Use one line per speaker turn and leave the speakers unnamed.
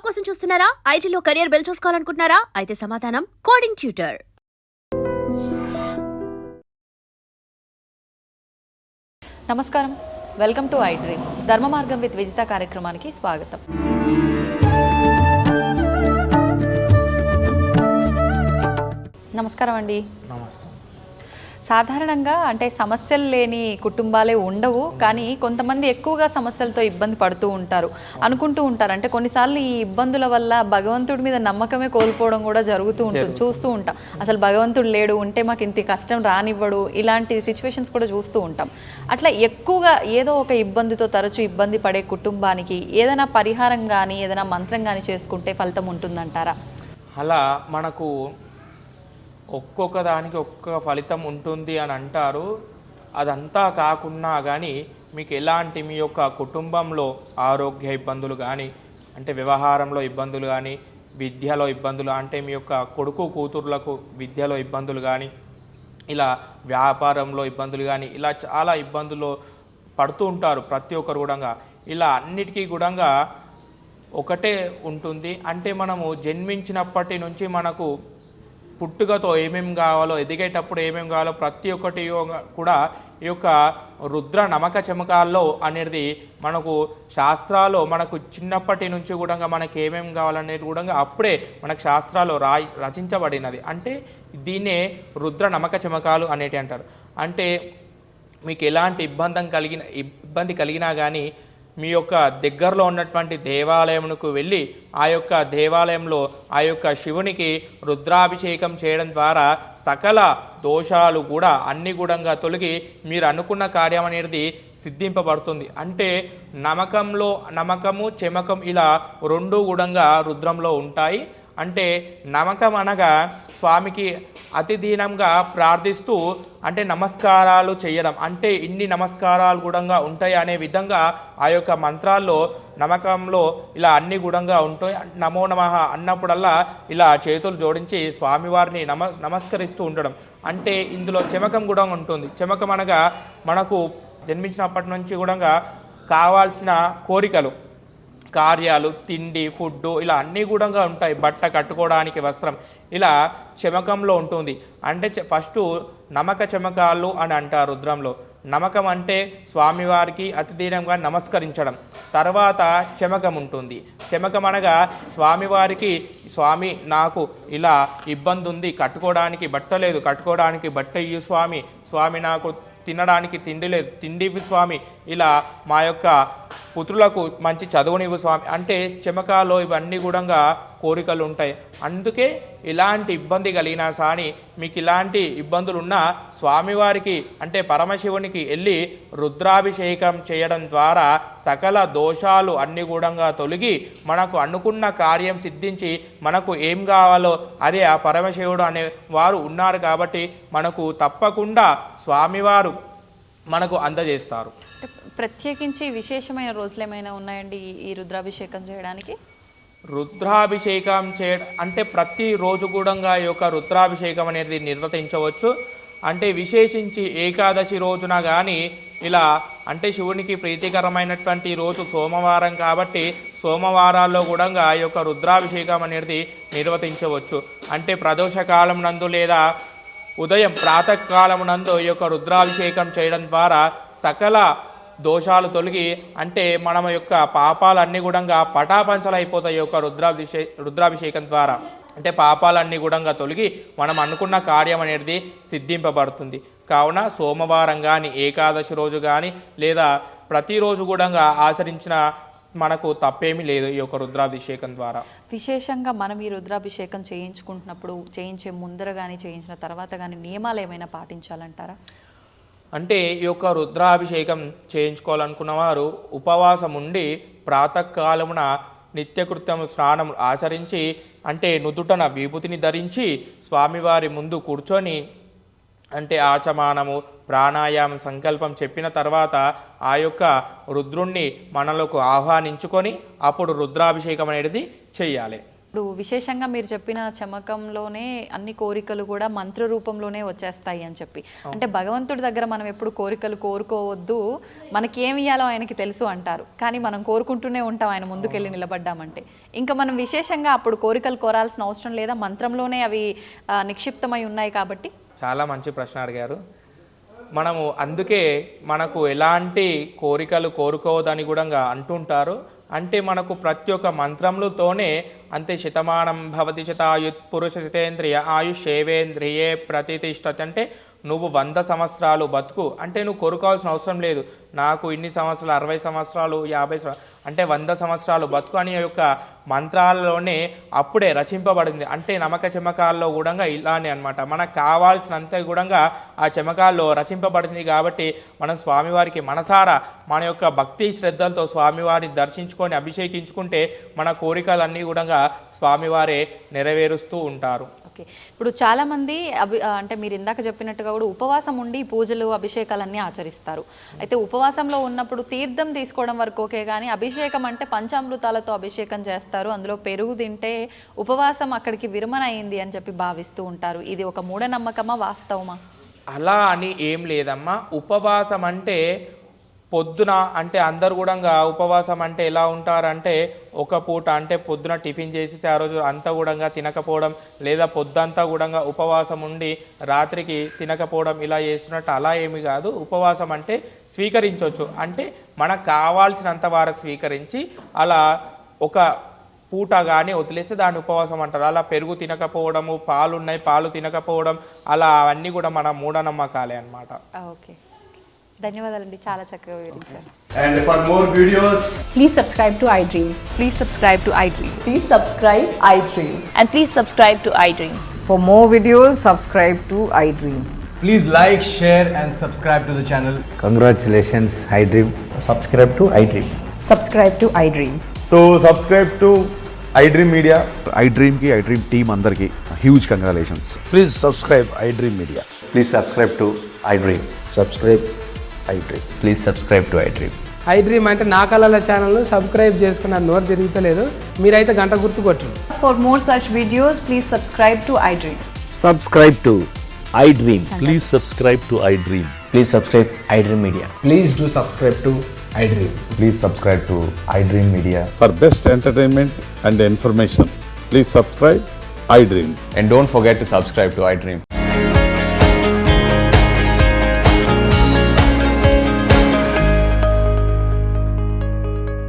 కోసం చూస్తున్నారా? ఐటీలో కెరియర్ బిల్డ్ చూసుకోవాలనుకుంటున్నారా? అయితే సమాధానం కోడింగ్ ట్యూటర్.
నమస్కారం, వెల్కమ్ టు ఐ డ్రీమ్. ధర్మ మార్గం విత్ విజిత కార్యక్రమానికి స్వాగతం. నమస్కారం అండి. సాధారణంగా అంటే సమస్యలు లేని కుటుంబాలే ఉండవు, కానీ కొంతమంది ఎక్కువగా సమస్యలతో ఇబ్బంది పడుతూ ఉంటారు, అనుకుంటూ ఉంటారు. అంటే కొన్నిసార్లు ఈ ఇబ్బందుల వల్ల భగవంతుడి మీద నమ్మకమే కోల్పోవడం కూడా జరుగుతూ ఉంటుంది, చూస్తూ ఉంటాం. అసలు భగవంతుడు లేడు, ఉంటే మాకు ఇంత కష్టం రానివ్వడు, ఇలాంటి సిచ్యువేషన్స్ కూడా చూస్తూ ఉంటాం. అట్లా ఎక్కువగా ఏదో ఒక ఇబ్బందితో తరచూ ఇబ్బంది పడే కుటుంబానికి ఏదైనా పరిహారం కానీ ఏదైనా మంత్రం కానీ చేసుకుంటే ఫలితం ఉంటుందంటారా?
అలా మనకు ఒక్కొక్క దానికి ఒక్కొక్క ఫలితం ఉంటుంది అని అంటారు. అదంతా కాకున్నా కానీ మీకు ఎలాంటి మీ యొక్క కుటుంబంలో ఆరోగ్య ఇబ్బందులు కానీ, అంటే వ్యవహారంలో ఇబ్బందులు కానీ, విద్యలో ఇబ్బందులు, అంటే మీ యొక్క కొడుకు కూతుర్లకు విద్యలో ఇబ్బందులు కానీ, ఇలా వ్యాపారంలో ఇబ్బందులు కానీ, ఇలా చాలా ఇబ్బందులు పడుతూ ఉంటారు ప్రతి ఒక్కరు కూడా. ఇలా అన్నిటికీ కూడా ఒకటే ఉంటుంది. అంటే మనము జన్మించినప్పటి నుంచి మనకు పుట్టుకతో ఏమేమి కావాలో, ఎదిగేటప్పుడు ఏమేమి కావాలో ప్రతి ఒక్కటి కూడా ఈ యొక్క రుద్ర నమక చమకాల్లో అనేది మనకు శాస్త్రాల్లో మనకు చిన్నప్పటి నుంచి కూడా మనకి ఏమేమి కావాలనేది కూడా అప్పుడే మనకు శాస్త్రాల్లో రచించబడినది. అంటే దీన్నే రుద్ర నమక చమకాలు అనేటి అంటారు. అంటే మీకు ఎలాంటి ఇబ్బంది కలిగినా కానీ మీ యొక్క దగ్గరలో ఉన్నటువంటి దేవాలయమునకు వెళ్ళి ఆ యొక్క దేవాలయంలో ఆ యొక్క శివునికి రుద్రాభిషేకం చేయడం ద్వారా సకల దోషాలు కూడా అన్ని కూడా తొలగి మీరు అనుకున్న కార్యం అనేది సిద్ధింపబడుతుంది. అంటే నమ్మకము చెమకం ఇలా రెండు కూడా రుద్రంలో ఉంటాయి. అంటే నమ్మకం అనగా స్వామికి అతి దీనంగా ప్రార్థిస్తూ అంటే నమస్కారాలు చేయడం, అంటే ఇన్ని నమస్కారాలు కూడా ఉంటాయి అనే విధంగా ఆ యొక్క మంత్రాల్లో నమ్మకంలో ఇలా అన్ని కూడా ఉంటాయి. నమో నమః అన్నప్పుడల్లా ఇలా చేతులు జోడించి స్వామివారిని నమస్కరిస్తూ ఉండడం. అంటే ఇందులో చెమకం కూడా ఉంటుంది. చెమకం అనగా మనకు జన్మించినప్పటి నుంచి కూడా కావాల్సిన కోరికలు, కార్యాలు, తిండి, ఫుడ్డు ఇలా అన్నీ కూడా ఉంటాయి. బట్ట కట్టుకోవడానికి వస్త్రం ఇలా చమకంలో ఉంటుంది. అంటే ఫస్ట్ నమక చమకాలు అని అంటారు రుద్రంలో. నమకం అంటే స్వామివారికి అతిదీనంగా నమస్కరించడం. తర్వాత చమకం ఉంటుంది. చమకం అనగా స్వామివారికి, స్వామి నాకు ఇలా ఇబ్బంది ఉంది, కట్టుకోవడానికి బట్ట లేదు, కట్టుకోవడానికి బట్ట ఇయ్యు స్వామి, స్వామి నాకు తినడానికి తిండి లేదు, తిండి స్వామి, ఇలా మా యొక్క పుత్రులకు మంచి చదువునివ్వు స్వామి. అంటే చెమకాలో ఇవన్నీ కూడా కోరికలు ఉంటాయి. అందుకే ఇలాంటి ఇబ్బంది కలిగినా కానీ మీకు ఇలాంటి ఇబ్బందులు ఉన్నా స్వామివారికి అంటే పరమశివునికి వెళ్ళి రుద్రాభిషేకం చేయడం ద్వారా సకల దోషాలు అన్నీ కూడా తొలగి మనకు అనుకున్న కార్యం సిద్ధించి మనకు ఏం కావాలో అదే ఆ పరమశివుడు అనే వారు ఉన్నారు కాబట్టి మనకు తప్పకుండా స్వామివారు మనకు అందజేస్తారు.
ప్రత్యేకించి విశేషమైన రోజులు ఏమైనా ఉన్నాయండి ఈ రుద్రాభిషేకం చేయడానికి?
రుద్రాభిషేకం అంటే ప్రతిరోజు కూడా ఈ యొక్క రుద్రాభిషేకం అనేది నిర్వర్తించవచ్చు. అంటే విశేషించి ఏకాదశి రోజున కానీ ఇలా అంటే శివునికి ప్రీతికరమైనటువంటి రోజు సోమవారం కాబట్టి సోమవారాల్లో కూడా ఈ యొక్క రుద్రాభిషేకం అనేది నిర్వర్తించవచ్చు. అంటే ప్రదోషకాలం నందు లేదా ఉదయం ప్రాతకాలం నందు ఈ యొక్క రుద్రాభిషేకం చేయడం ద్వారా సకల దోషాలు తొలగి అంటే మన యొక్క పాపాలన్నీ కూడా పటాపంచలైపోతాయి ఈ యొక్క రుద్రాభిషేకం ద్వారా. అంటే పాపాలన్నీ కూడా తొలగి మనం అనుకున్న కార్యం అనేది సిద్ధింపబడుతుంది. కావున సోమవారం కానీ ఏకాదశి రోజు కానీ లేదా ప్రతిరోజు కూడా ఆచరించిన మనకు తప్పేమీ లేదు ఈ యొక్క రుద్రాభిషేకం ద్వారా.
విశేషంగా మనం ఈ రుద్రాభిషేకం చేయించుకుంటున్నప్పుడు, చేయించే ముందర కానీ చేయించిన తర్వాత కానీ నియమాలు ఏమైనా పాటించాలంటారా?
అంటే ఈ యొక్క రుద్రాభిషేకం చేయించుకోవాలనుకున్న వారు ఉపవాసం ఉండి ప్రాతకాలమున నిత్యకృత్యం స్నానం ఆచరించి అంటే నుదుటన విభూతిని ధరించి స్వామివారి ముందు కూర్చొని అంటే ఆచమానము ప్రాణాయామం సంకల్పం చెప్పిన తర్వాత ఆ యొక్క రుద్రుణ్ణి మనలోకి ఆహ్వానించుకొని అప్పుడు రుద్రాభిషేకం అనేది చేయాలి.
ఇప్పుడు విశేషంగా మీరు చెప్పిన చమకంలోనే అన్ని కోరికలు కూడా మంత్ర రూపంలోనే వచ్చేస్తాయి అని చెప్పి, అంటే భగవంతుడి దగ్గర మనం ఎప్పుడు కోరికలు కోరుకోవద్దు, మనకి ఏమి ఇయ్యాలో ఆయనకి తెలుసు అంటారు, కానీ మనం కోరుకుంటూనే ఉంటాం ఆయన ముందుకెళ్ళి నిలబడ్డామంటే. ఇంకా మనం విశేషంగా అప్పుడు కోరికలు కోరాల్సిన అవసరం లేదా, మంత్రంలోనే అవి నిక్షిప్తమై ఉన్నాయి కాబట్టి.
చాలా మంచి ప్రశ్న అడిగారు. మనము అందుకే మనకు ఎలాంటి కోరికలు కోరుకోవద్దని కూడా అంటుంటారు. అంటే మనకు ప్రతి ఒక్క మంత్రములతోనే అంతే శతమానం భవతి శతాయుత్ పురుష శతేంద్రియ ఆయుషేవేంద్రియే ప్రతిష్టతి, అంటే నువ్వు 100 సంవత్సరాలు బతుకు అంటే నువ్వు కోరుకోవాల్సిన అవసరం లేదు. నాకు ఇన్ని సంవత్సరాలు 60 సంవత్సరాలు 50 సంవత్సరాలు అంటే 100 సంవత్సరాలు బతుకు అనే యొక్క మంత్రాల్లోనే అప్పుడే రచింపబడింది. అంటే నమ్మక చెమకాల్లో కూడా ఇలానే అనమాట, మనకు కావాల్సినంత కూడా ఆ చెమకాల్లో రచింపబడింది. కాబట్టి మనం స్వామివారికి మనసారా మన యొక్క భక్తి శ్రద్ధలతో స్వామివారిని దర్శించుకొని అభిషేకించుకుంటే మన కోరికలన్నీ కూడా స్వామివారే నెరవేరుస్తూ ఉంటారు.
ఓకే, ఇప్పుడు చాలామంది అంటే మీరు ఇందాక చెప్పినట్టుగా కూడా ఉపవాసం ఉండి పూజలు అభిషేకాలన్నీ ఆచరిస్తారు. అయితే ఉపవాసంలో ఉన్నప్పుడు తీర్థం తీసుకోవడం వరకు ఓకే, కానీ అభిషేకం అంటే పంచామృతాలతో అభిషేకం చేస్తారు, అందులో పెరుగు తింటే ఉపవాసం అక్కడికి విరమణ అయింది అని చెప్పి భావిస్తూ ఉంటారు. ఇది ఒక మూఢనమ్మకమా వాస్తవమా?
అలా అని ఏం లేదమ్మా. ఉపవాసం అంటే పొద్దున అంటే అందరు కూడా ఉపవాసం అంటే ఎలా ఉంటారంటే ఒక పూట అంటే పొద్దున టిఫిన్ చేసేసి ఆ రోజు అంతా కూడా తినకపోవడం, లేదా పొద్దంతా కూడా ఉపవాసం ఉండి రాత్రికి తినకపోవడం ఇలా చేస్తున్నట్టు అలా ఏమి కాదు. ఉపవాసం అంటే స్వీకరించవచ్చు, అంటే మనకు కావాల్సినంత వరకు స్వీకరించి అలా ఒక పూట కానీ వదిలేస్తే దాన్ని ఉపవాసం అంటారు. అలా పెరుగు తినకపోవడము, పాలు ఉన్నాయి పాలు తినకపోవడం, అలా అవన్నీ కూడా మన మూఢనమ్మకాలే అన్నమాట.
ఓకే, ధన్యవాదాలండి, చాలా చక్కగా వివరించారు.
And for more videos,
Please subscribe to iDream.
Please subscribe to iDream.
Please subscribe iDream.
And please subscribe to iDream.
For more videos, subscribe to iDream.
please like, share and subscribe to the channel.
Congratulations, iDream.
Subscribe to iDream.
Subscribe to iDream.
So subscribe to iDream Media.
iDream ki iDream team andarki huge congratulations.
Please subscribe iDream Media.
Please subscribe to iDream.
Subscribe iDream.
Please subscribe to iDream.
iDream అంటే నా కళల ఛానల్ను subscribe చేసుకున్న నోరు తిరుగుతలేదు, మీరైతే గంట గుర్తు కొట్టండి.
For more such videos, please subscribe to iDream.
Subscribe to iDream.
Please subscribe to iDream.
Please subscribe iDream Media.
Please do subscribe to iDream.
Please subscribe to iDream Media.
For best entertainment and information, please subscribe iDream.
And don't forget to subscribe to iDream.